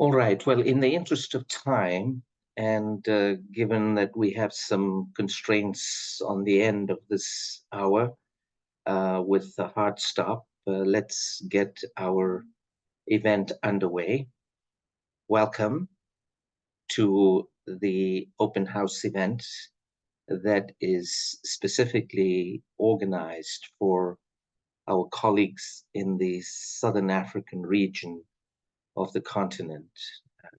All right. Well, in the interest of time, and given that we have some constraints on the end of this hour with a hard stop, let's get our event underway. Welcome to the open house event that is specifically organized for our colleagues in the Southern African region of the continent.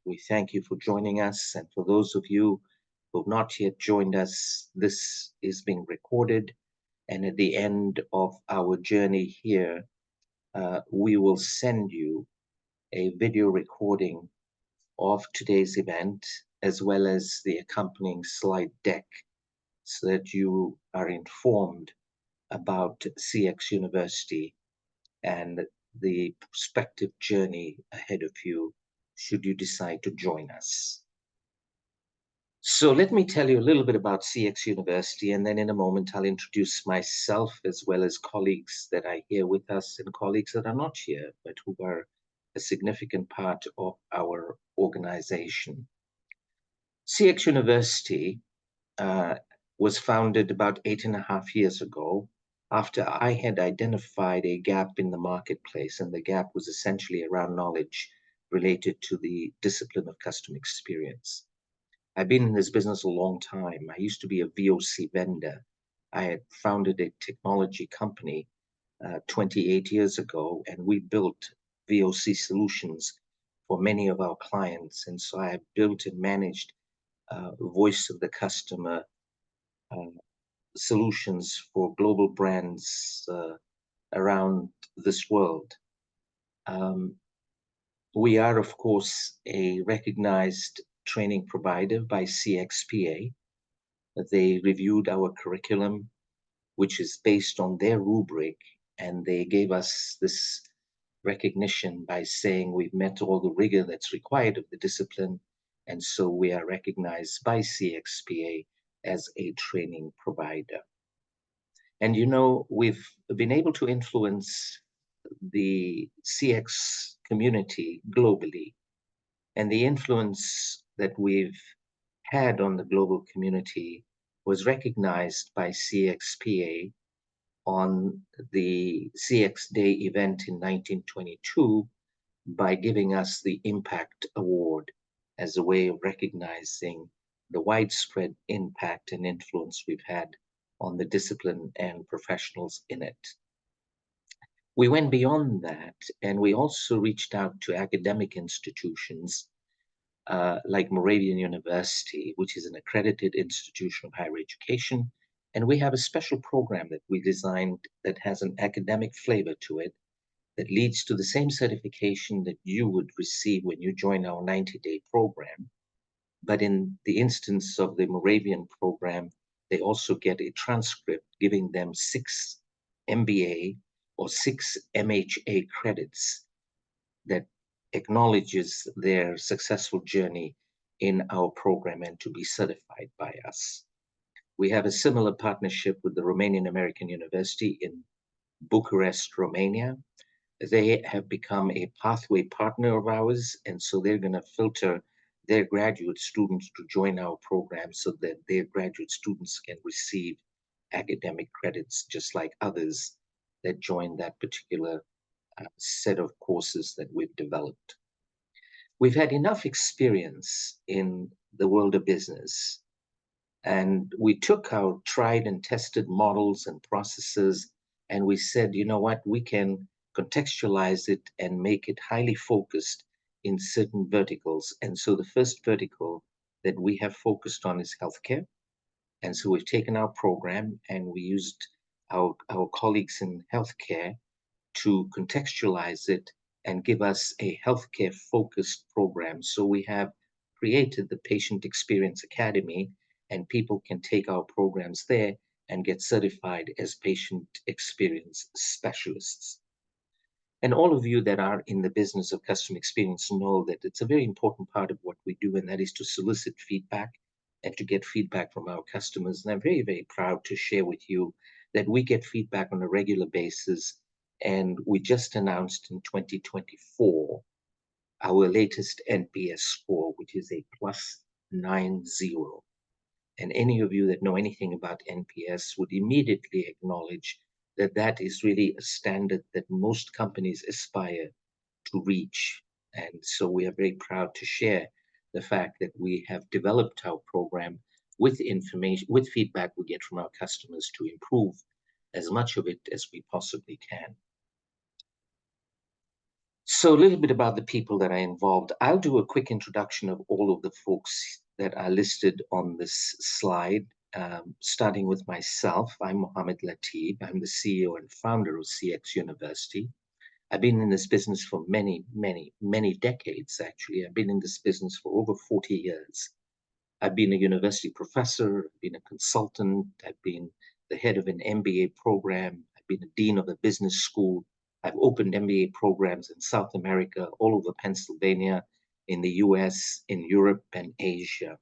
We thank you for joining us. And for those of you who have not yet joined us, this is being recorded. And at the end of our journey here, we will send you a video recording of today's event, as well as the accompanying slide deck, so that you are informed about CX University and the prospective journey ahead of you should you decide to join us. So let me tell you a little bit about CX University, and then in a moment I'll introduce myself as well as colleagues that are here with us and colleagues that are not here, but who are a significant part of our organization. CX University was founded about 8.5 years ago after I had identified a gap in the marketplace, and the gap was essentially around knowledge related to the discipline of customer experience. I've been in this business a long time. I used to be a VOC vendor. I had founded a technology company 28 years ago, and we built VOC solutions for many of our clients. And so I have built and managed voice of the customer solutions for global brands around this world. We are, of course, a recognized training provider by CXPA. They reviewed our curriculum, which is based on their rubric, and they gave us this recognition by saying we've met all the rigor that's required of the discipline, and so we are recognized by CXPA as a training provider. And you know, we've been able to influence the CX community globally. And the influence that we've had on the global community was recognized by CXPA on the CX Day event in 1922 by giving us the Impact Award as a way of recognizing the widespread impact and influence we've had on the discipline and professionals in it. We went beyond that, and we also reached out to academic institutions like Moravian University, which is an accredited institution of higher education. And we have a special program that we designed that has an academic flavor to it that leads to the same certification that you would receive when you join our 90-day program. But in the instance of the Moravian program, they also get a transcript giving them 6 MBA or 6 MHA credits that acknowledges their successful journey in our program and to be certified by us. We have a similar partnership with the Romanian American University in Bucharest, Romania. They have become a pathway partner of ours, and so they're going to filter their graduate students to join our program so that their graduate students can receive academic credits just like others that join that particular set of courses that we've developed. We've had enough experience in the world of business, and we took our tried and tested models and processes, and we said, you know what, we can contextualize it and make it highly focused in certain verticals. And so the first vertical that we have focused on is healthcare. And so we've taken our program and we used our colleagues in healthcare to contextualize it and give us a healthcare focused program. So we have created the Patient Experience Academy, and people can take our programs there and get certified as patient experience specialists. And all of you that are in the business of customer experience know that it's a very important part of what we do, and that is to solicit feedback and to get feedback from our customers. And I'm very, very proud to share with you that we get feedback on a regular basis. And we just announced in 2024 our latest NPS score, which is a plus 90. And any of you that know anything about NPS would immediately acknowledge that that is really a standard that most companies aspire to reach. And so we are very proud to share the fact that we have developed our program with information, with feedback we get from our customers to improve as much of it as we possibly can. So a little bit about the people that are involved. I'll do a quick introduction of all of the folks that are listed on this slide, starting with myself. I'm Mohammed Lateeb. I'm the CEO and founder of CX University. I've been in this business for many, many, many decades, actually. I've been in this business for over 40 years. I've been a university professor, I've been a consultant, I've been the head of an MBA program, I've been a dean of a business school. I've opened MBA programs in South America, all over Pennsylvania, in the US, in Europe, and Asia.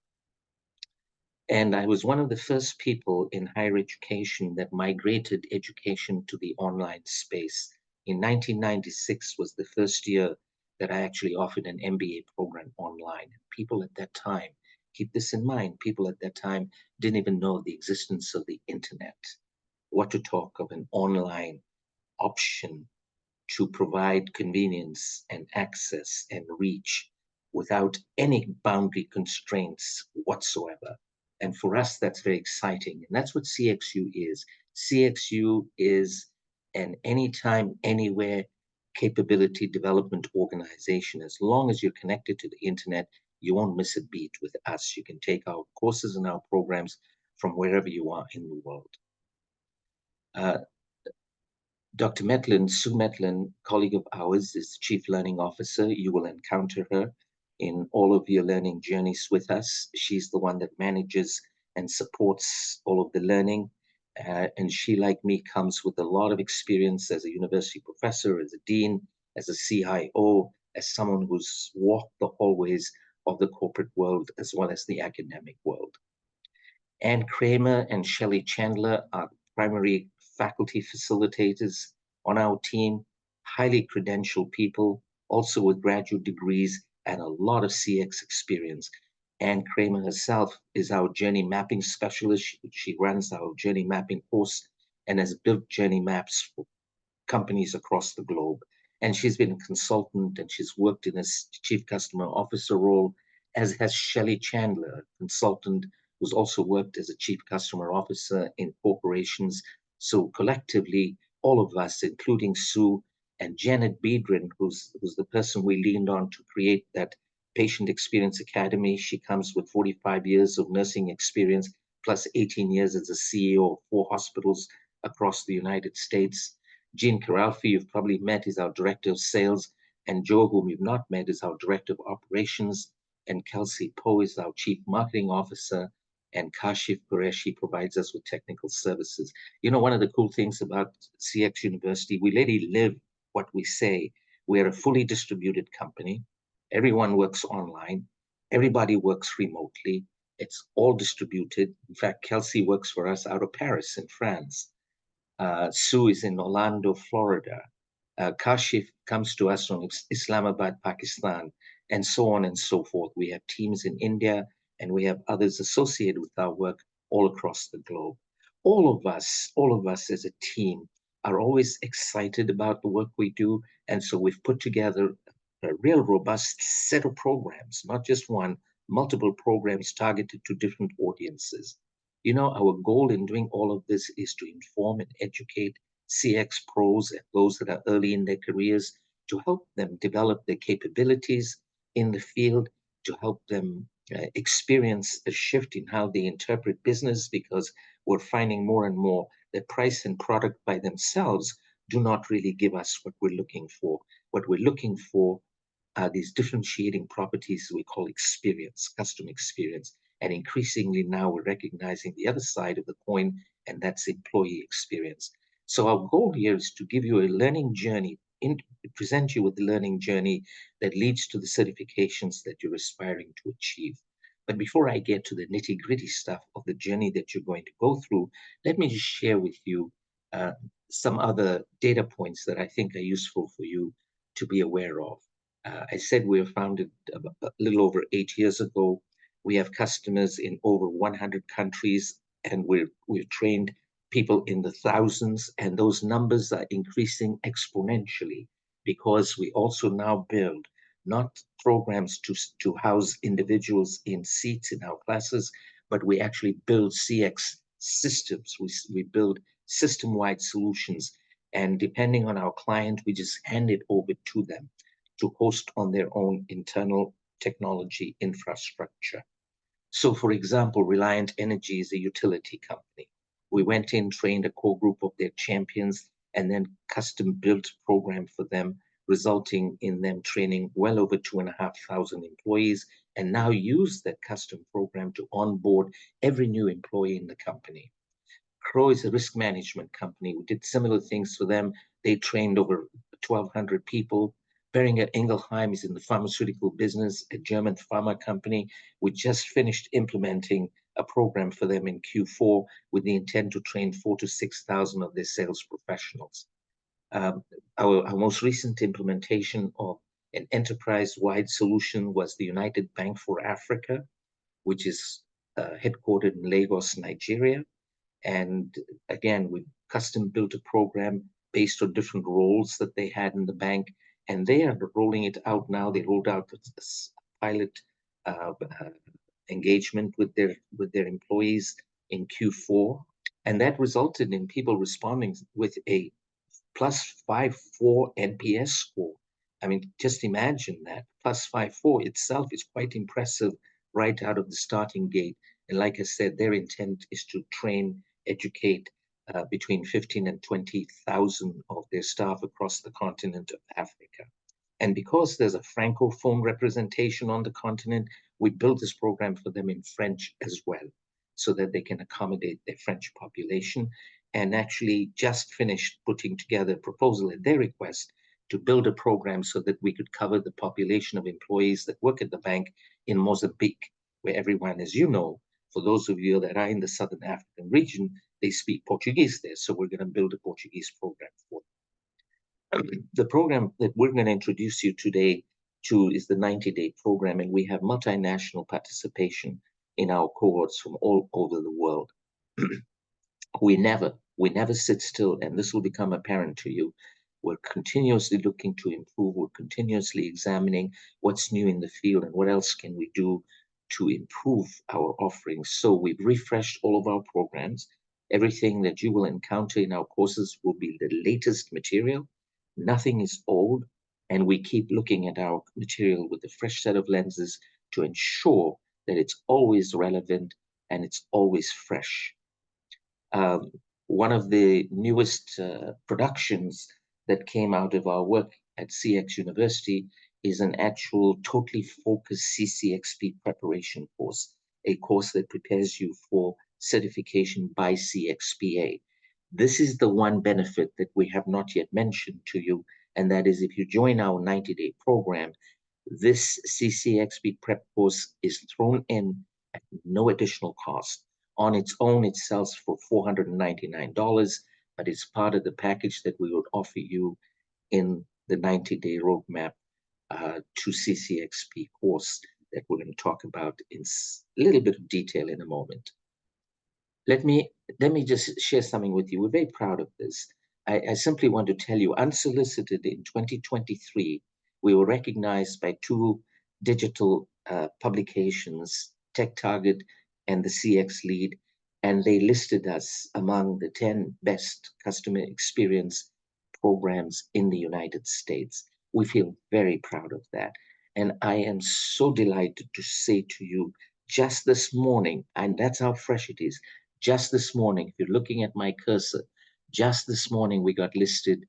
And I was one of the first people in higher education that migrated education to the online space. In 1996 was the first year that I actually offered an MBA program online. People at that time, keep this in mind, people at that time didn't even know the existence of the internet. What to talk of an online option to provide convenience and access and reach without any boundary constraints whatsoever. And for us, that's very exciting. And that's what CXU is. CXU is an anytime, anywhere capability development organization. As long as you're connected to the internet, you won't miss a beat with us. You can take our courses and our programs from wherever you are in the world. Dr. Metlin, Sue Metlin, colleague of ours, is Chief Learning Officer. You will encounter her in all of your learning journeys with us. She's the one that manages and supports all of the learning. And she, like me, comes with a lot of experience as a university professor, as a dean, as a CIO, as someone who's walked the hallways of the corporate world as well as the academic world. Ann Kramer and Shelley Chandler are primary faculty facilitators on our team, highly credentialed people, also with graduate degrees and a lot of CX experience. Ann Kramer herself is our journey mapping specialist. She runs our journey mapping course and has built journey maps for companies across the globe. And she's been a consultant and she's worked in a chief customer officer role, as has Shelley Chandler, consultant who's also worked as a chief customer officer in corporations. So collectively, all of us, including Sue and Janet Biedrin, who's the person we leaned on to create that Patient Experience Academy. She comes with 45 years of nursing experience, plus 18 years as a CEO of 4 hospitals across the United States. Gene Caralfi, you've probably met, is our Director of Sales, and Joe, whom you've not met, is our Director of Operations, and Kelsey Poe is our Chief Marketing Officer, and Kashif Qureshi provides us with technical services. You know, one of the cool things about CX University, we really live what we say. We're a fully distributed company. Everyone works online. Everybody works remotely. It's all distributed. In fact, Kelsey works for us out of Paris in France. Sue is in Orlando, Florida. Kashif comes to us from Islamabad, Pakistan, and so on and so forth. We have teams in India, and we have others associated with our work all across the globe. All of us as a team are always excited about the work we do, and so we've put together a real robust set of programs, not just one, multiple programs targeted to different audiences. You know, our goal in doing all of this is to inform and educate CX pros and those that are early in their careers, to help them develop their capabilities in the field, to help them experience the shift in how they interpret business, because we're finding more and more that price and product by themselves do not really give us what we're looking for. What we're looking for are these differentiating properties we call experience, customer experience. And increasingly now we're recognizing the other side of the coin, and that's employee experience. So our goal here is to give you a learning journey, present you with the learning journey that leads to the certifications that you're aspiring to achieve. But before I get to the nitty-gritty stuff of the journey that you're going to go through, let me just share with you some other data points that I think are useful for you to be aware of. I said we were founded a little over 8 years ago. We have customers in over 100 countries, and we've trained people in the thousands, and those numbers are increasing exponentially because we also now build not programs to house individuals in seats in our classes, but we actually build CX systems. We build system-wide solutions, and depending on our client, we just hand it over to them to host on their own internal technology infrastructure. So, for example, Reliant Energy is a utility company. We went in, trained a core group of their champions, and then custom built a program for them, resulting in them training well over 2,500 employees, and now use that custom program to onboard every new employee in the company. Crow is a risk management company. We did similar things for them. They trained over 1,200 people. Beringer Ingelheim is in the pharmaceutical business, a German pharma company. We just finished implementing a program for them in Q4 with the intent to train 4,000 to 6,000 of their sales professionals. Our most recent implementation of an enterprise-wide solution was the United Bank for Africa, which is headquartered in Lagos, Nigeria. And again, we custom built a program based on different roles that they had in the bank. And they are rolling it out now. They rolled out a pilot engagement with their employees in Q4. And that resulted in people responding with a +54 NPS score. I mean, just imagine that. +54 itself is quite impressive right out of the starting gate. And like I said, their intent is to train, educate between 15 and 20,000 of their staff across the continent of Africa. And because there's a Francophone representation on the continent, we built this program for them in French as well, so that they can accommodate their French population, and actually just finished putting together a proposal at their request to build a program so that we could cover the population of employees that work at the bank in Mozambique, where everyone, as you know, for those of you that are in the Southern African region, they speak Portuguese there. So we're going to build a Portuguese program for them. The program that we're going to introduce you today to is the 90-day program, and we have multinational participation in our cohorts from all over the world. we never sit still, and this will become apparent to you. We're continuously looking to improve. We're continuously examining what's new in the field and what else can we do to improve our offerings. So we've refreshed all of our programs. Everything that you will encounter in our courses will be the latest material. Nothing is old, and we keep looking at our material with a fresh set of lenses to ensure that it's always relevant and it's always fresh. One of the newest productions that came out of our work at CX University is an actual totally focused CCXP preparation course, a course that prepares you for certification by CXPA. This is the one benefit that we have not yet mentioned to you, and that is if you join our 90-day program, this CCXP prep course is thrown in at no additional cost. On its own, it sells for $499, but it's part of the package that we would offer you in the 90-day roadmap to CCXP course that we're going to talk about in a little bit of detail in a moment. Let me just share something with you. We're very proud of this. I simply want to tell you, unsolicited in 2023, we were recognized by two digital publications, Tech Target and the CX Lead, and they listed us among the 10 best customer experience programs in the United States. We feel very proud of that. And I am so delighted to say to you, just this morning, and that's how fresh it is, just this morning, if you're looking at my cursor, just this morning we got listed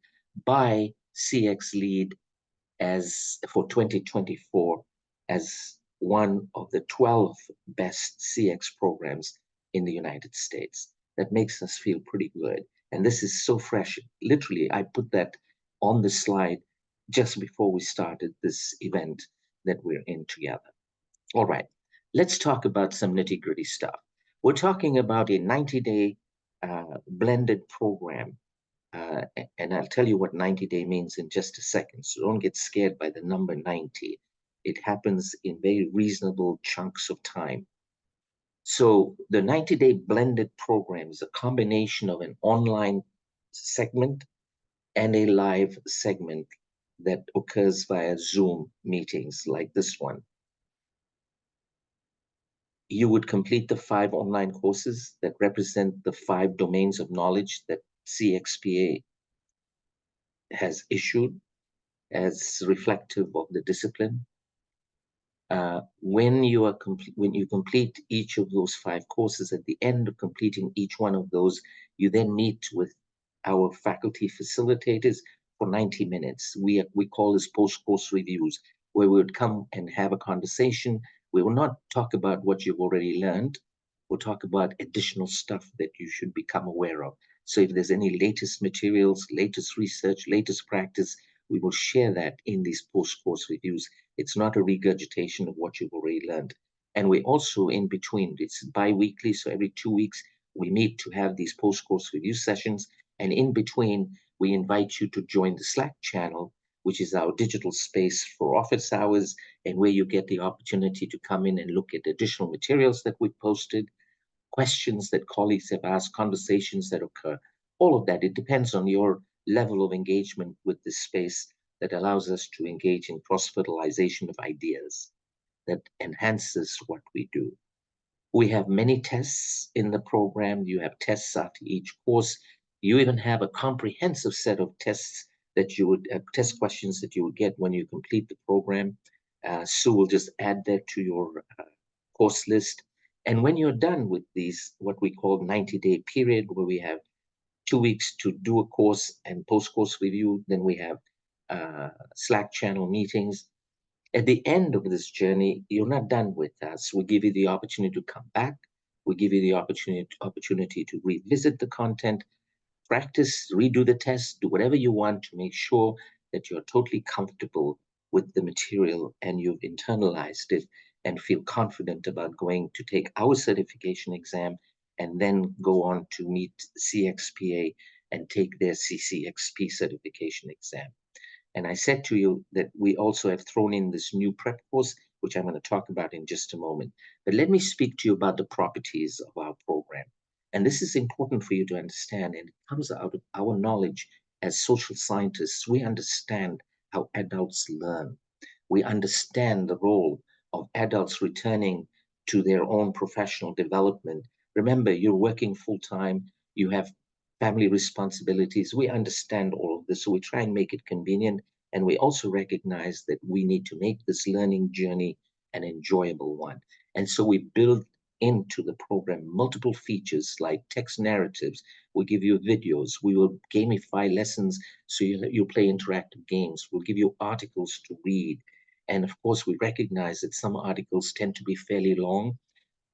by CX Lead as for 2024 as one of the 12 best CX programs in the United States. That makes us feel pretty good. And this is so fresh. Literally, I put that on the slide just before we started this event that we're in together. All right, let's talk about some nitty-gritty stuff. We're talking about a 90-day blended program And I'll tell you what 90-day means in just a second. So don't get scared by the number 90. It happens in very reasonable chunks of time. So the 90-day blended program is a combination of an online segment and a live segment that occurs via Zoom meetings like this one. You would complete the 5 online courses that represent the 5 domains of knowledge that CXPA has issued as reflective of the discipline. When you complete each of those 5 courses, at the end of completing each one of those, you then meet with our faculty facilitators for 90 minutes. We call this post-course reviews, where we would come and have a conversation. We will not talk about what you've already learned. We'll talk about additional stuff that you should become aware of. So if there's any latest materials, latest research, latest practice, we will share that in these post-course reviews. It's not a regurgitation of what you've already learned. And we also, in between, it's bi-weekly, so every 2 weeks, we meet to have these post-course review sessions. And in between, we invite you to join the Slack channel, which is our digital space for office hours, and where you get the opportunity to come in and look at additional materials that we've posted, questions that colleagues have asked, conversations that occur. All of that, it depends on your level of engagement with this space that allows us to engage in cross-fertilization of ideas that enhances what we do. We have many tests in the program. You have tests after each course. You even have a comprehensive set of tests that you would, test questions that you would get when you complete the program. Sue will just add that to your course list. And when you're done with these, what we call 90-day period, where we have 2 weeks to do a course and post-course review, then we have Slack channel meetings. At the end of this journey, you're not done with us. We give you the opportunity to come back. We give you the opportunity to revisit the content, practice, redo the test, do whatever you want to make sure that you're totally comfortable with the material and you've internalized it and feel confident about going to take our certification exam and then go on to meet CXPA and take their CCXP certification exam. And I said to you that we also have thrown in this new prep course, which I'm going to talk about in just a moment. But let me speak to you about the properties of our program. And this is important for you to understand, and it comes out of our knowledge as social scientists. We understand how adults learn. We understand the role of adults returning to their own professional development. Remember, you're working full time, you have family responsibilities. We understand all of this, so we try and make it convenient. And we also recognize that we need to make this learning journey an enjoyable one. And so we build into the program multiple features like text narratives. We give you videos. We will gamify lessons so you play interactive games. We'll give you articles to read. And of course, we recognize that some articles tend to be fairly long,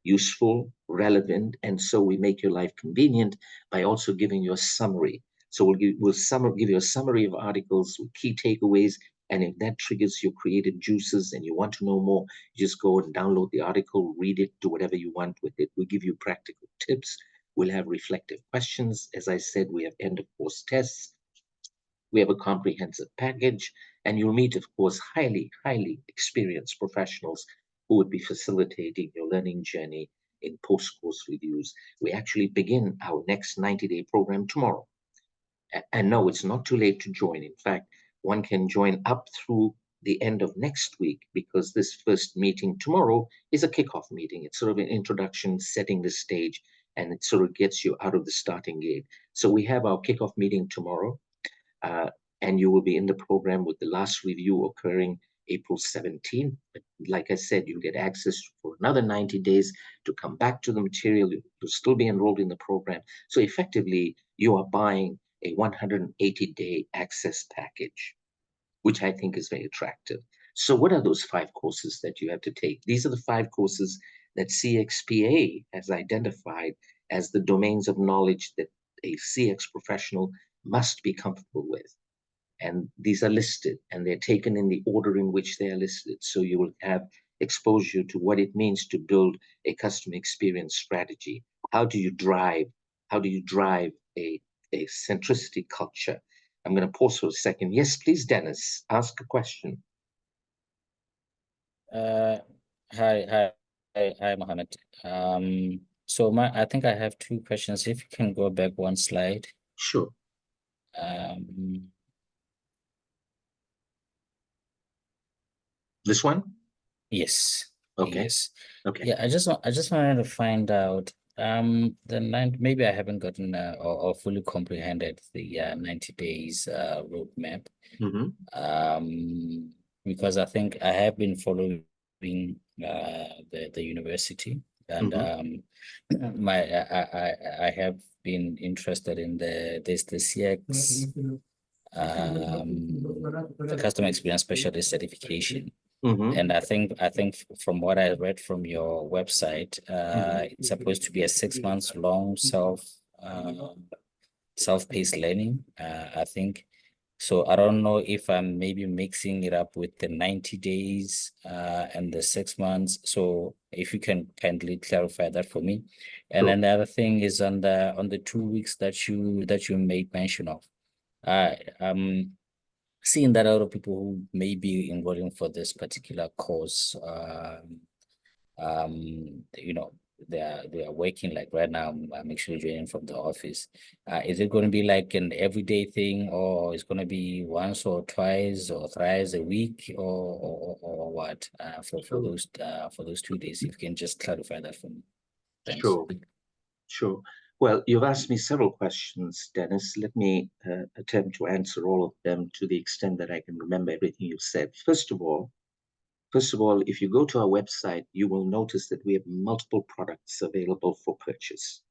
useful, relevant, and so we make your life convenient by also giving you a summary. So give you a summary of articles with key takeaways, and if that triggers your creative juices and you want to know more, you just go and download the article, read it, do whatever you want with it. We give you practical tips. We'll have reflective questions. As I said, we have end of course tests. We have a comprehensive package, and you'll meet, of course, highly experienced professionals who would be facilitating your learning journey in post-course reviews. We actually begin our next 90-day program tomorrow. And no, it's not too late to join. In fact, one can join up through the end of next week, because this first meeting tomorrow is a kickoff meeting. It's sort of an introduction, setting the stage, and it sort of gets you out of the starting gate. So we have our kickoff meeting tomorrow. And you will be in the program with the last review occurring April 17th. But like I said, you'll get access for another 90 days to come back to the material. You'll still be enrolled in the program. So effectively, you are buying a 180-day access package, which I think is very attractive. So what are those 5 courses that you have to take? These are the 5 courses that CXPA has identified as the domains of knowledge that a CX professional must be comfortable with. And these are listed, and they're taken in the order in which they are listed. So you will have exposure to what it means to build a customer experience strategy. How do you drive a a centricity culture. I'm going to pause for a second. Yes, please, Dennis, ask a question. Uh, hi, Mohammed. So I think I have two questions. If you can go back one slide. Sure. Um, This one? yes, Okay. yes. Okay. Yeah, I just wanted to find out maybe I haven't gotten or fully comprehended the 90 days roadmap. Mm-hmm. Because I think I have been following the university, and Mm-hmm. I have been interested in the CX the customer experience specialist certification. Mm-hmm. And I think from what I read from your website, Mm-hmm. it's supposed to be a 6 months long self-paced learning. I think so. I don't know if I'm maybe mixing it up with the 90 days and the 6 months. So if you can kindly clarify that for me. And Sure. then the other thing is on the 2 weeks that you made mention of. I'm seeing that a lot of people who may be enrolling for this particular course, you know, they are working like right now. I'm actually joining from the office. Is it going to be like an everyday thing, or it's going to be once or twice or thrice a week, or what? Sure. For those 2 days, if you can just clarify that for me. Thanks. Sure. Sure. Well, you've asked me several questions, Dennis. Let me attempt to answer all of them to the extent that I can remember everything you said. First of all, if you go to our website, you will notice that we have multiple products available for purchase,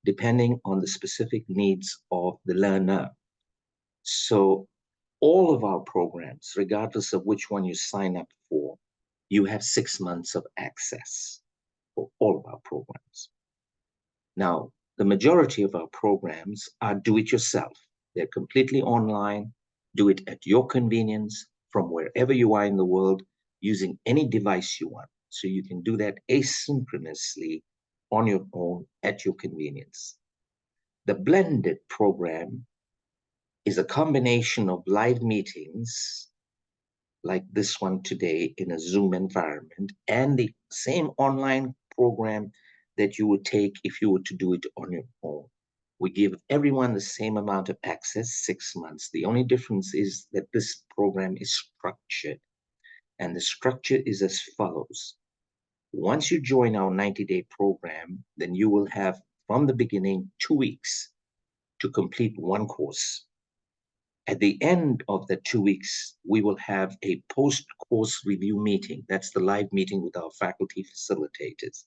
depending on the specific needs of the learner. So all of our programs, regardless of which one you sign up for, you have 6 months of access for all of our programs. Now, the majority of our programs are do it yourself. They're completely online. Do it at your convenience from wherever you are in the world using any device you want. So you can do that asynchronously on your own at your convenience. The blended program is a combination of live meetings like this one today in a Zoom environment and the same online program that you would take if you were to do it on your own. We give everyone the same amount of access, 6 months. The only difference is that this program is structured, and the structure is as follows. Once you join our 90-day program, then you will have from the beginning 2 weeks to complete one course. At the end of the 2 weeks, we will have a post-course review meeting. That's the live meeting with our faculty facilitators.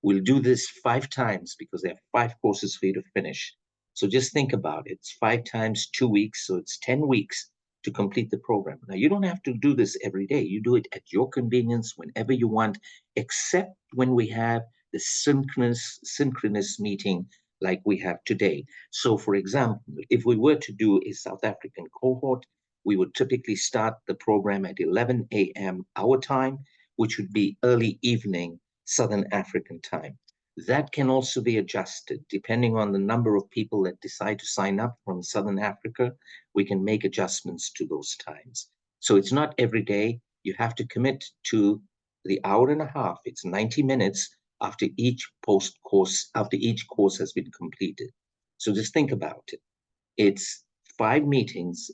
We'll do this 5 times because there are 5 courses for you to finish. So just think about it. It's 5 times 2 weeks, so it's 10 weeks to complete the program. Now, you don't have to do this every day. You do it at your convenience whenever you want, except when we have the synchronous meeting like we have today. So, for example, if we were to do a South African cohort, we would typically start the program at 11 a.m. our time, which would be early evening Southern African time. That can also be adjusted depending on the number of people that decide to sign up from Southern Africa. We can make adjustments to those times. So it's not every day. You have to commit to the hour and a half. It's 90 minutes after after each course has been completed. So just think about it. It's 5 meetings,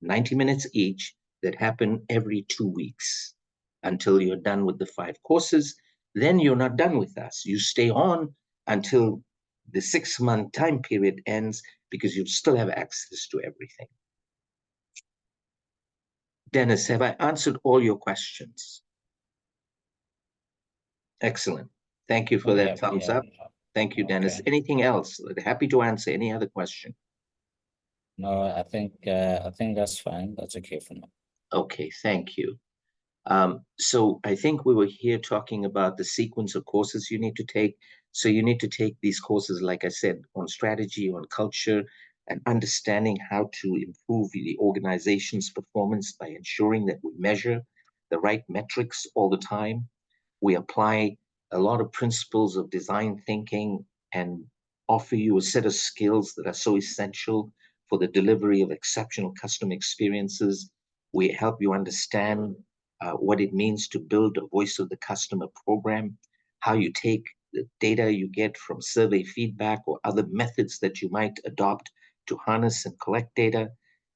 90 minutes each, that happen every 2 weeks until you're done with the 5 courses. Then you're not done with us. You stay on until the 6 month time period ends because you still have access to everything. Dennis, have I answered all your questions? Excellent. Thank you for that thumbs Yeah. up. Thank you, Dennis. Okay. Anything else? Happy to answer any other question. No, I think that's fine. That's okay for now. Okay, thank you. So I think we were here talking about the sequence of courses you need to take. So you need to take these courses, like I said, on strategy, on culture, and understanding how to improve the organization's performance by ensuring that we measure the right metrics all the time. We apply a lot of principles of design thinking and offer you a set of skills that are so essential for the delivery of exceptional customer experiences. We help you understand what it means to build a voice of the customer program, how you take the data you get from survey feedback or other methods that you might adopt to harness and collect data.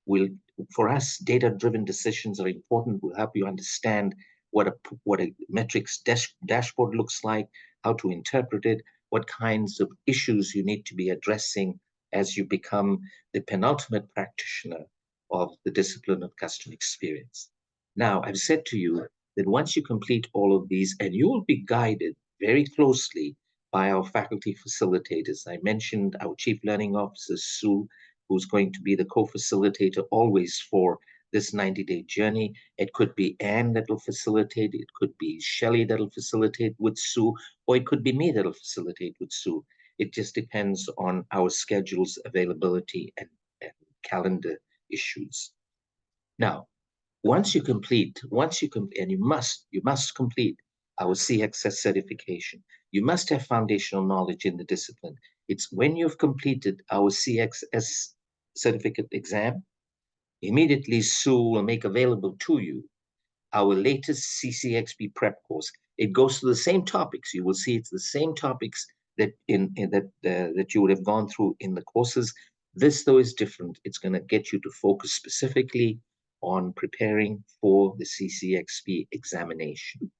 We'll, for us, data-driven decisions are important. We'll help you understand what a metrics dashboard looks like, how to interpret it, what kinds of issues you need to be addressing as you become the penultimate practitioner of the discipline of customer experience. Now, I've said to you that once you complete all of these, and you will be guided very closely by our faculty facilitators. I mentioned our Chief Learning Officer, Sue, who's going to be the co-facilitator always for this 90-day journey. It could be Anne that'll facilitate, it could be Shelley that'll facilitate with Sue, or it could be me that'll facilitate with Sue. It just depends on our schedule's availability and calendar issues. Now, and you must complete our CXS certification. You must have foundational knowledge in the discipline. It's when you've completed our CXS certificate exam, immediately Sue will make available to you our latest CCXP prep course. It goes to the same topics. You will see it's the same topics that that you would have gone through in the courses. This, though, is different. It's going to get you to focus specifically on preparing for the CCXP examination.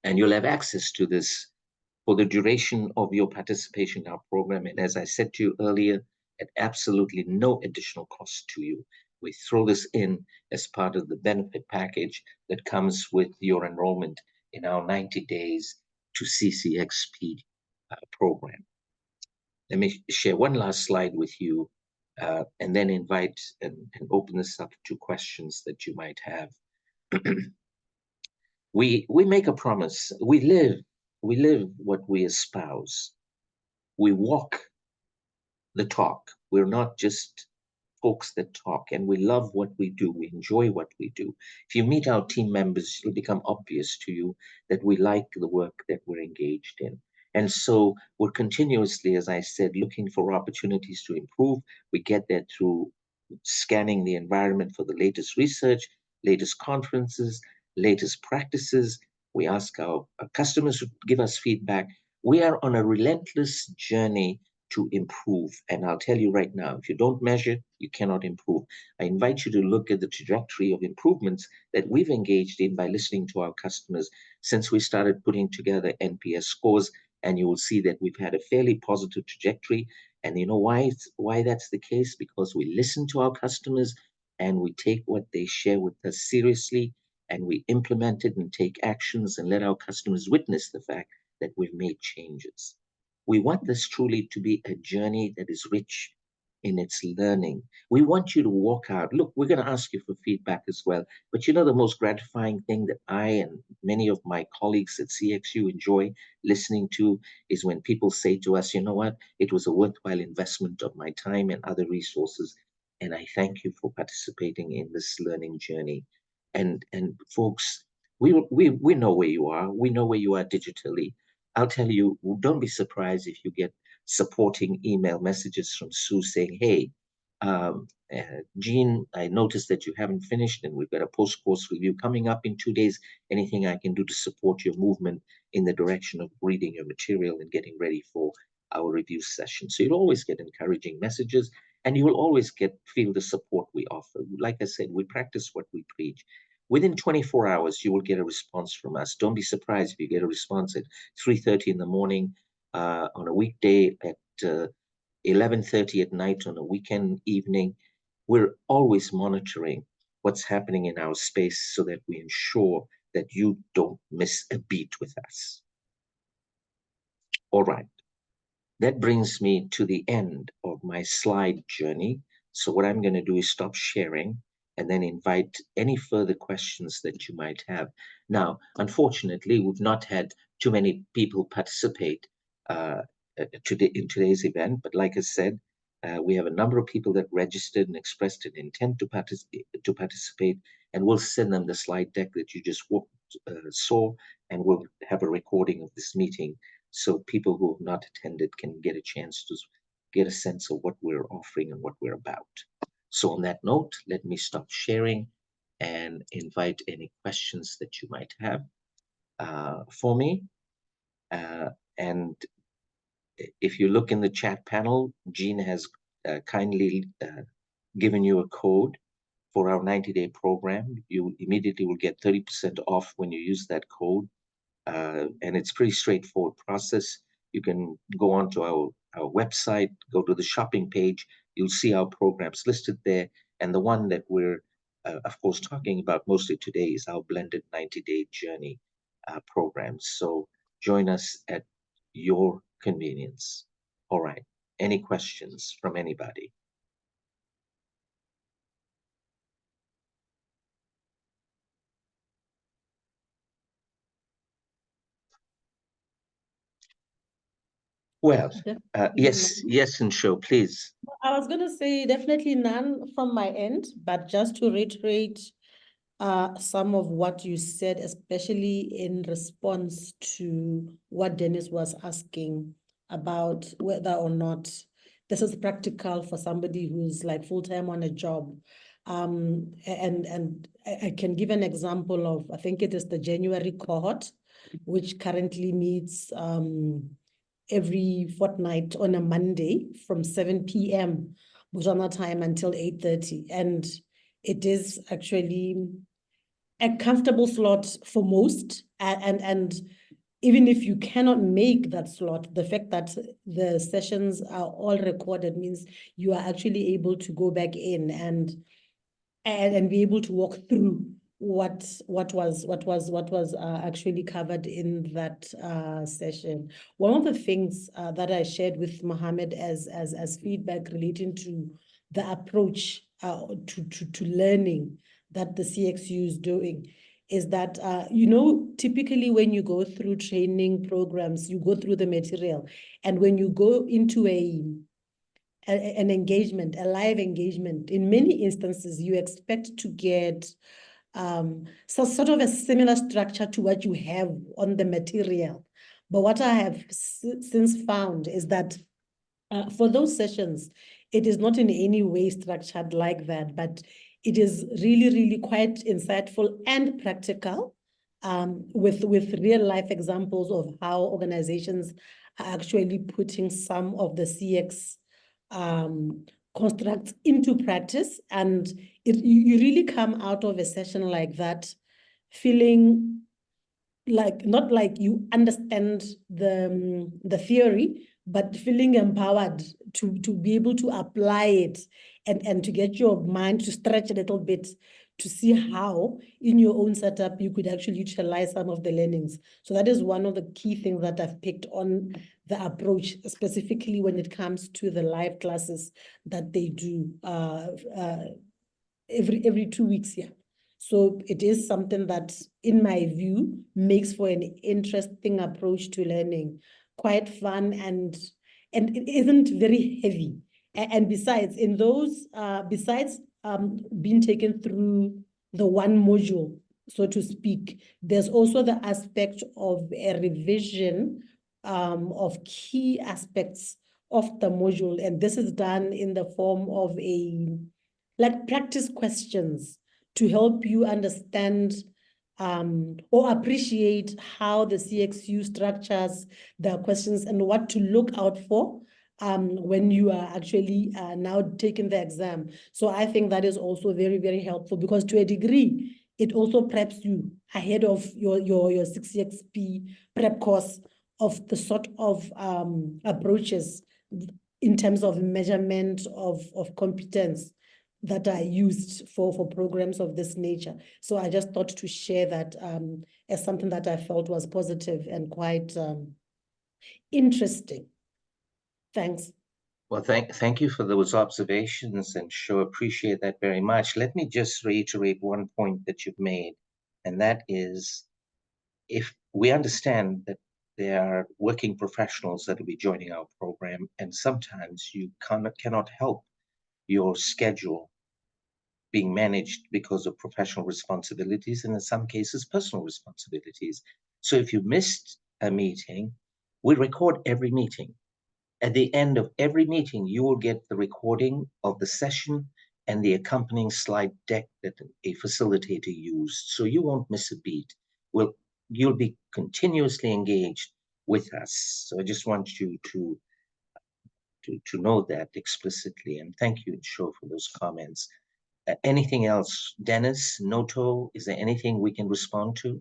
And you'll have access to this for the duration of your participation in our program. And as I said to you earlier, at absolutely no additional cost to you. We throw this in as part of the benefit package that comes with your enrollment in our 90 days to CCXP program. Let me share one last slide with you and then invite and open this up to questions that you might have. We make a promise. We live what we espouse. We walk the talk. We're not just folks that talk, and we love what we do. We enjoy what we do. If you meet our team members, it'll become obvious to you that we like the work that we're engaged in. And so we're continuously, as I said, looking for opportunities to improve. We get that through scanning the environment for the latest research, latest conferences, latest practices. We ask our customers to give us feedback. We are on a relentless journey to improve. And I'll tell you right now, if you don't measure, you cannot improve. I invite you to look at the trajectory of improvements that we've engaged in by listening to our customers since we started putting together NPS scores. And you will see that we've had a fairly positive trajectory. And you know why that's the case? Because we listen to our customers and we take what they share with us seriously, and we implement it and take actions and let our customers witness the fact that we've made changes. We want this truly to be a journey that is rich in its learning. We want you to walk out. Look, we're going to ask you for feedback as well. But you know, the most gratifying thing that I and many of my colleagues at CXU enjoy listening to is when people say to us, you know what, it was a worthwhile investment of my time and other resources. And I thank you for participating in this learning journey. And folks, we know where you are. We know where you are digitally. I'll tell you, don't be surprised if you get supporting email messages from Sue saying, hey, Jean, I noticed that you haven't finished and we've got a post-course review coming up in 2 days. Anything I can do to support your movement in the direction of reading your material and getting ready for our review session. So you'll always get encouraging messages and you will always feel the support we offer. Like I said, we practice what we preach. Within 24 hours, you will get a response from us. Don't be surprised if you get a response at 3:30 in the morning on a weekday, at 11:30 at night on a weekend evening. We're always monitoring what's happening in our space so that we ensure that you don't miss a beat with us. All right. That brings me to the end of my slide journey. So what I'm going to do is stop sharing and then invite any further questions that you might have. Now, unfortunately, we've not had too many people participate in today's event, but like I said, we have a number of people that registered and expressed an intent to participate, and we'll send them the slide deck that you just saw, and we'll have a recording of this meeting so people who have not attended can get a chance to get a sense of what we're offering and what we're about. So on that note, let me stop sharing and invite any questions that you might have for me. And if you look in the chat panel, Jean has kindly given you a code for our 90-day program. You immediately will get 30% off when you use that code. And it's pretty straightforward process. You can go onto our website, go to the shopping page. You'll see our programs listed there. And the one that we're, of course, talking about mostly today is our blended 90-day journey program. So join us at your convenience. All right. Any questions from anybody? Well, yes, and show, please. I was going to say definitely none from my end, but just to reiterate some of what you said, especially in response to what Dennis was asking about whether or not this is practical for somebody who's like full-time on a job. And I can give an example of, I think it is the January cohort, which currently meets every fortnight on a Monday from 7 p.m. Botswana time until 8:30. And it is actually a comfortable slot for most. And even if you cannot make that slot, the fact that the sessions are all recorded means you are actually able to go back in and be able to walk through what was actually covered in that session. One of the things that I shared with Mohammed as feedback relating to the approach to learning that the CXU is doing is that, typically when you go through training programs, you go through the material. And when you go into an engagement, a live engagement, in many instances, you expect to get so sort of a similar structure to what you have on the material. But what I have since found is that for those sessions, it is not in any way structured like that, but it is really, really quite insightful and practical with real life examples of how organizations are actually putting some of the CX constructs into practice. And you really come out of a session like that feeling like, not like you understand the theory, but feeling empowered to be able to apply it and to get your mind to stretch a little bit to see how in your own setup you could actually utilize some of the learnings. So that is one of the key things that I've picked on the approach, specifically when it comes to the live classes that they do every 2 weeks here. So it is something that, in my view, makes for an interesting approach to learning, quite fun, and it isn't very heavy. And besides, in those, besides being taken through the one module, so to speak, there's also the aspect of a revision of key aspects of the module. And this is done in the form of like practice questions to help you understand or appreciate how the CXU structures the questions and what to look out for when you are actually now taking the exam. So I think that is also very, very helpful, because to a degree, it also preps you ahead of your CCXP prep course of the sort of approaches in terms of measurement of competence that are used for programs of this nature. So I just thought to share that as something that I felt was positive and quite interesting. Thanks. Well, thank you for those observations, and sure appreciate that very much. Let me just reiterate one point that you've made, and that is, if we understand that there are working professionals that will be joining our program, and sometimes you cannot help your schedule being managed because of professional responsibilities, and in some cases, personal responsibilities. So if you missed a meeting, We record every meeting. At the end of every meeting, you will get the recording of the session and the accompanying slide deck that a facilitator used. So you won't miss a beat. You'll be continuously engaged with us. So I just want you to know that explicitly. And thank you, Cho, for those comments. Anything else? Dennis, Noto, is there anything we can respond to?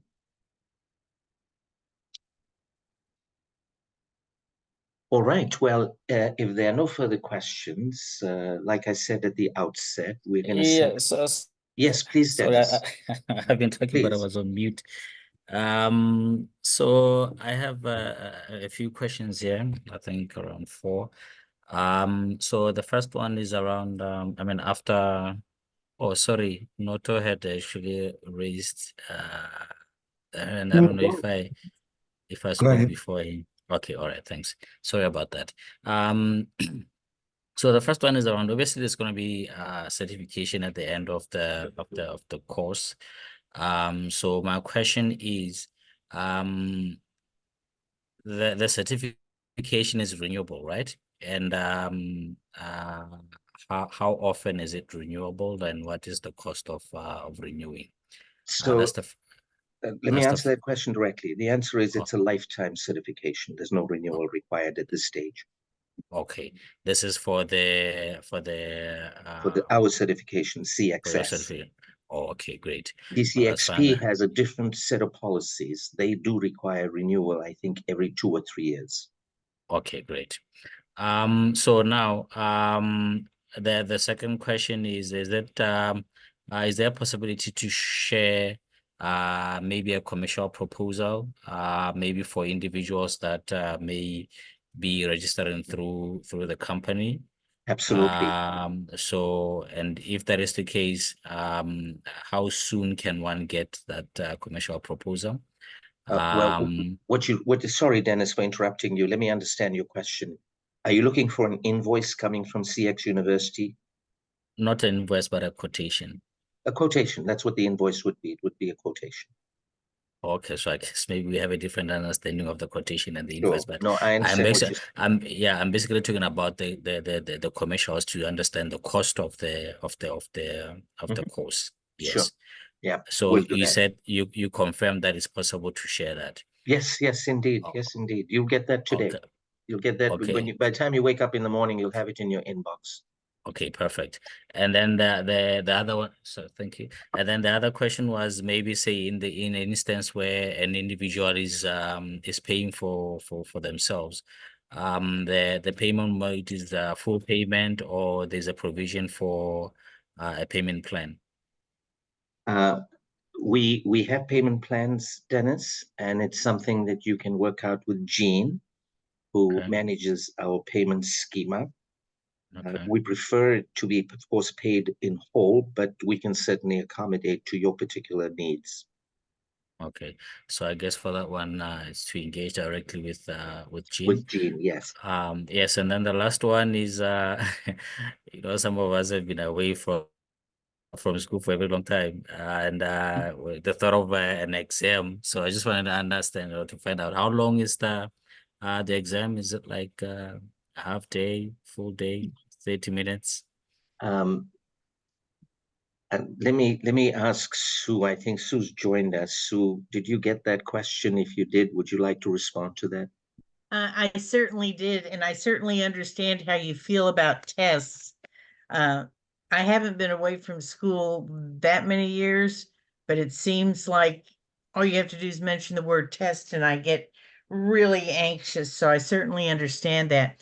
All right. Well, if there are no further questions, like I said at the outset, we're going to say... Yes, please, sorry, Dennis. I've been talking, Please. but I was on mute. So I have a few questions here, I think around 4. So the first one is around, I mean, after... Oh, sorry, Noto had actually raised, and I don't know if I spoke before him. Okay, all right, thanks. Sorry about that. So the first one is around, obviously there's going to be certification at the end of the course. So my question is, the certification is renewable, right? And how often is it renewable, and what is the cost of renewing? So That's the let me answer that question directly. The answer is it's a lifetime certification. There's no renewal required at this stage. Okay, this is for our certification, CXS. Oh, okay, great. CCXP has a different set of policies. They do require renewal, I think, every 2 or 3 years. Okay, great. So now, the second question is there a possibility to share maybe a commercial proposal, maybe for individuals that may be registering through the company? Absolutely. So, and if that is the case, how soon can one get that commercial proposal? Sorry, Dennis, for interrupting you. Let me understand your question. Are you looking for an invoice coming from CX University? Not an invoice, but a quotation. A quotation. That's what the invoice would be. It would be a quotation. Okay, so I guess maybe we have a different understanding of the quotation and the invoice, but no, I understand I'm basically talking about the commercials to understand the cost of the course. Yes. Sure. Yeah. So you said you confirmed that it's possible to share that. Yes, indeed. Oh. Yes, indeed. You'll get that today. Okay. You'll get that when by the time you wake up in the morning, you'll have it in your inbox. Okay, perfect. And then the other one, so thank you. And then the other question was maybe say in an instance where an individual is paying for themselves, the payment mode is full payment, or there's a provision for a payment plan? We have payment plans, Dennis, and it's something that you can work out with Jean, who manages our payment schema. We prefer it to be, of course, paid in whole, but we can certainly accommodate to your particular needs. Okay, so I guess for that one, it's to engage directly with Jean. With Jean, yes. Yes, and then the last one is, some of us have been away from school for a very long time, and the thought of an exam. So I just wanted to understand, to find out how long is the exam? Is it like half day, full day, 30 minutes? And let me ask Sue. I think Sue's joined us. Sue, did you get that question? If you did, would you like to respond to that? I certainly did, and I certainly understand how you feel about tests. I haven't been away from school that many years, but it seems like all you have to do is mention the word test and I get really anxious. So I certainly understand that.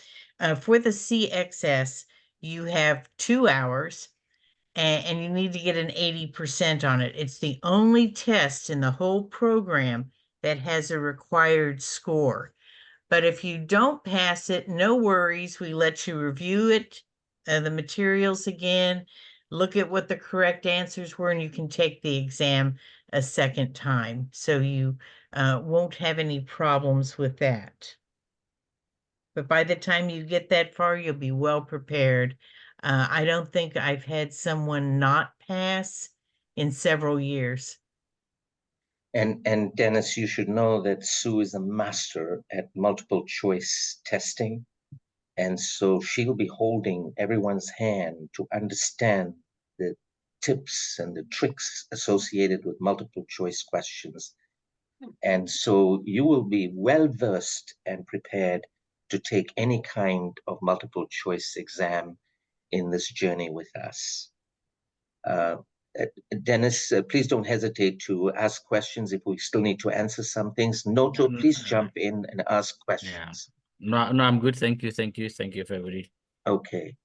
For the CXS, you have 2 hours and you need to get an 80% on it. It's the only test in the whole program that has a required score. But if you don't pass it, no worries. We let you review it, the materials again, look at what the correct answers were, and you can take the exam a second time. So you won't have any problems with that. But by the time you get that far, you'll be well prepared. I don't think I've had someone not pass in several years. And Dennis, you should know that Sue is a master at multiple choice testing. And so she'll be holding everyone's hand to understand the tips and the tricks associated with multiple choice questions. And so you will be well versed and prepared to take any kind of multiple choice exam in this journey with us. Uh, Dennis, please don't hesitate to ask questions if we still need to answer some things. Noto, please jump in and ask questions. No, I'm good. Thank you, everybody. Okay.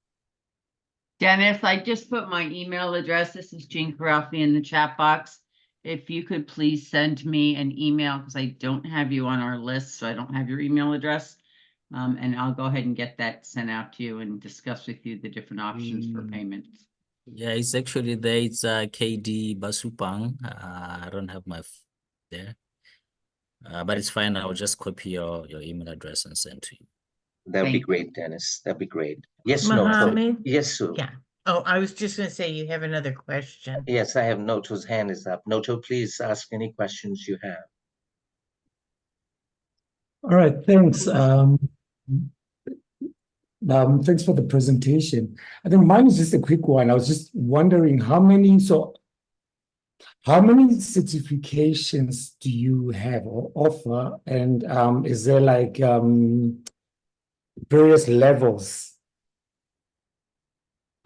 Dennis, I just put my email address. This is Jean Caraffi in the chat box. If you could please send me an email, because I don't have you on our list, so I don't have your email address. And I'll go ahead and get that sent out to you and discuss with you the different options for payments. Yeah, it's actually there. It's KD Basupang. I don't have my there. But it's fine. I'll just copy your email address and send to you. That'd be Thank great, Dennis. That'd be great. Yes, Mohammed? Yes, Sue. Yeah. Oh, I was just going to say you have another question. Yes, I have Noto's hand is up. Noto, please ask any questions you have. All right, thanks. Thanks for the presentation. I think mine is just a quick one. I was just wondering how many certifications do you have or offer? And is there like various levels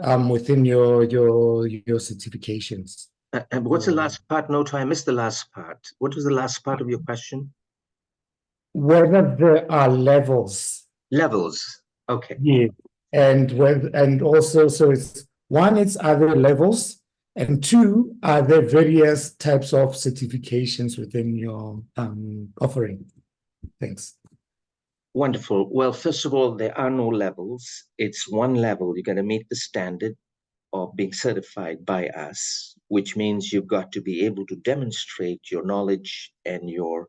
within your certifications? And what's the last part, Noto? I missed the last part. What was the last part of your question? Whether there are levels. Levels. Okay. Yeah. And also, so it's one, it's other levels, and two, are there various types of certifications within your offering? Thanks. Wonderful. Well, first of all, there are no levels. It's one level. You're going to meet the standard of being certified by us, which means you've got to be able to demonstrate your knowledge and your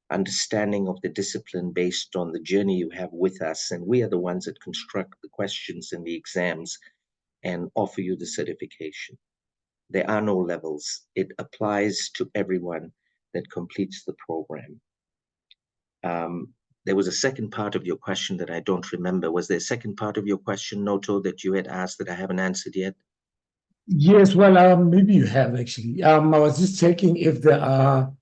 understanding of the discipline based on the journey you have with us. And we are the ones that construct the questions and the exams and offer you the certification. There are no levels. It applies to everyone that completes the program. There was a second part of your question that I don't remember. Was there a second part of your question, Noto, that you had asked that I haven't answered yet? Yes, well, maybe you have actually. I was just checking if there are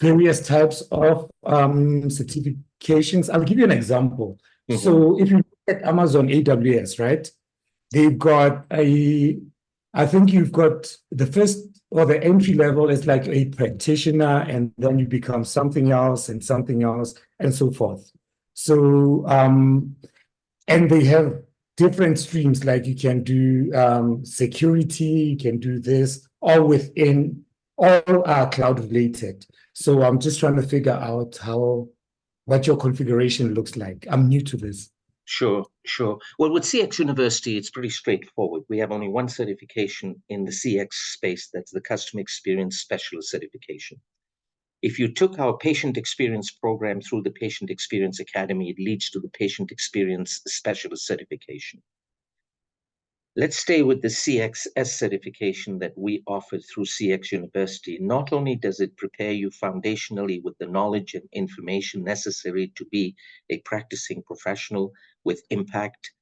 various types of certifications. I'll give you an example. Mhm. So if you look at Amazon AWS, right? They've got I think you've got the first or the entry level is like a practitioner, and then you become something else and so forth. So, and they have different streams, like you can do security, you can do this, all are cloud related. So I'm just trying to figure out what your configuration looks like. I'm new to this. Sure. Well, with CX University, it's pretty straightforward. We have only one certification in the CX space. That's the Customer Experience Specialist certification. If you took our Patient Experience program through the Patient Experience Academy, it leads to the Patient Experience Specialist certification. Let's stay with the CXS certification that we offer through CX University. Not only does it prepare you foundationally with the knowledge and information necessary to be a practicing professional with impact,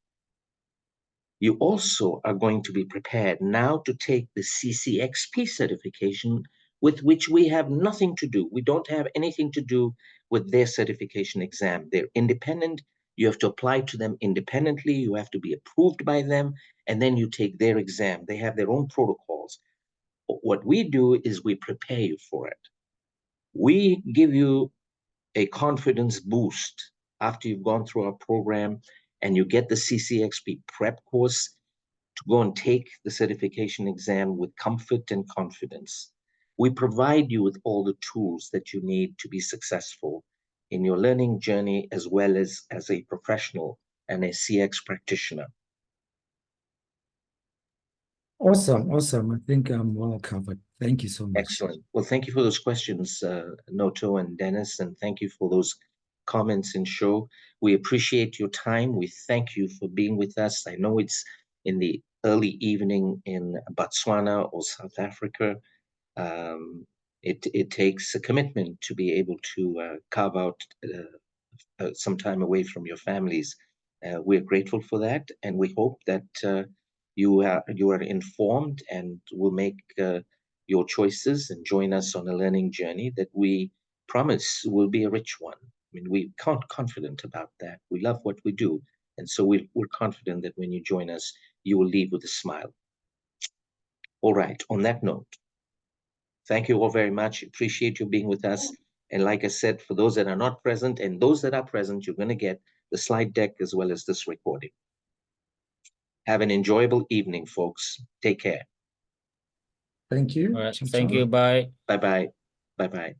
you also are going to be prepared now to take the CCXP certification, with which we have nothing to do. We don't have anything to do with their certification exam. They're independent. You have to apply to them independently. You have to be approved by them, and then you take their exam. They have their own protocols. What we do is we prepare you for it. We give you a confidence boost after you've gone through our program and you get the CCXP prep course to go and take the certification exam with comfort and confidence. We provide you with all the tools that you need to be successful in your learning journey, as well as a professional and a CX practitioner. Awesome. I think I'm well covered. Thank you so much. Excellent. Well, thank you for those questions, Noto and Dennis, and thank you for those comments and show. We appreciate your time. We thank you for being with us. I know it's in the early evening in Botswana or South Africa. It takes a commitment to be able to carve out some time away from your families. We're grateful for that, and we hope that you are informed and will make your choices and join us on a learning journey that we promise will be a rich one. I mean, we're confident about that. We love what we do, and so we're confident that when you join us, you will leave with a smile. All right, on that note, thank you all very much. Appreciate you being with us. And like I said, for those that are not present and those that are present, you're going to get the slide deck as well as this recording. Have an enjoyable evening, folks. Take care. Thank you. All right. Thank you. Bye. Bye-bye. Bye-bye.